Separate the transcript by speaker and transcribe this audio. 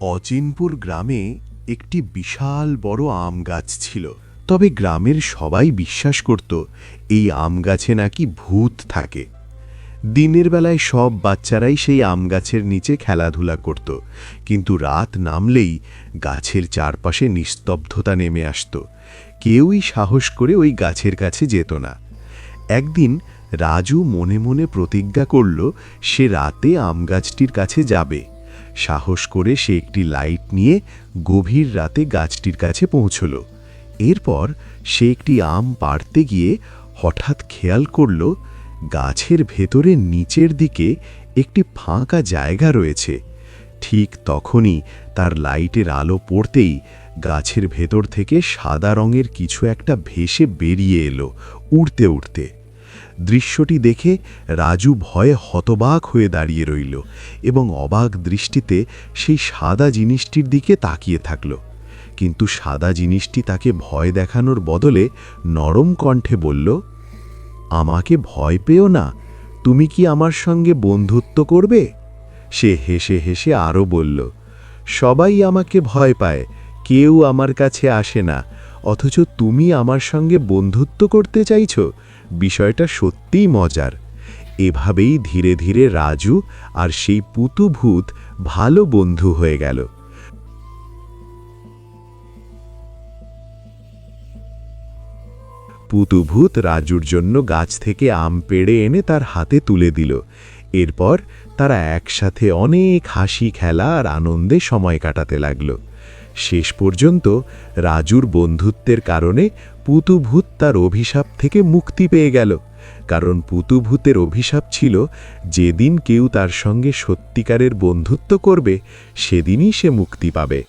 Speaker 1: অচিনপুর গ্রামে একটি বিশাল বড় আম গাছ ছিল। তবে গ্রামের সবাই বিশ্বাস করত এই আম গাছে নাকি ভূত থাকে। দিনের বেলায় সব বাচ্চারাই সেই আম গাছের নিচে খেলাধুলা করত, কিন্তু রাত নামলেই গাছের চারপাশে নিস্তব্ধতা নেমে আসত। কেউই সাহস করে ওই গাছের কাছে যেত না। একদিন রাজু মনে মনে প্রতিজ্ঞা করল সে রাতে আম গাছটির কাছে যাবে। সাহস করে সে একটি লাইট নিয়ে গভীর রাতে গাছটির কাছে পৌঁছল। এরপর সে একটি আম পাড়তে গিয়ে হঠাৎ খেয়াল করল গাছের ভেতরে নিচের দিকে একটি ফাঁকা জায়গা রয়েছে। ঠিক তখনই তার লাইটের আলো পড়তেই গাছের ভেতর থেকে সাদা রঙের কিছু একটা ভেসে বেরিয়ে এলো উড়তে উড়তে। দৃশ্যটি দেখে রাজু ভয়ে হতবাক হয়ে দাঁড়িয়ে রইল এবং অবাক দৃষ্টিতে সেই সাদা জিনিসটির দিকে তাকিয়ে থাকল। কিন্তু সাদা জিনিসটি তাকে ভয় দেখানোর বদলে নরম কণ্ঠে বলল, আমাকে ভয় পেও না, তুমি কি আমার সঙ্গে বন্ধুত্ব করবে? সে হেসে হেসে আরও বলল, সবাই আমাকে ভয় পায়, কেউ আমার কাছে আসে না, অথচ তুমি আমার সঙ্গে বন্ধুত্ব করতে চাইছো, বিষয়টা সত্যিই মজার। এভাবেই ধীরে ধীরে রাজু আর সেই পুতু ভূত ভালো বন্ধু হয়ে গেল। পুতুভূত রাজুর জন্য গাছ থেকে আম পেড়ে এনে তার হাতে তুলে দিল। এরপর তারা একসাথে অনেক হাসি খেলা আর আনন্দে সময় কাটাতে লাগল। শেষ পর্যন্ত রাজুর বন্ধুত্বের কারণে পুতুভূত তার অভিশাপ থেকে মুক্তি পেয়ে গেল। কারণ পুতুভূতের অভিশাপ ছিল, যেদিন কেউ তার সঙ্গে সত্যিকারের বন্ধুত্ব করবে সেদিনই সে মুক্তি পাবে।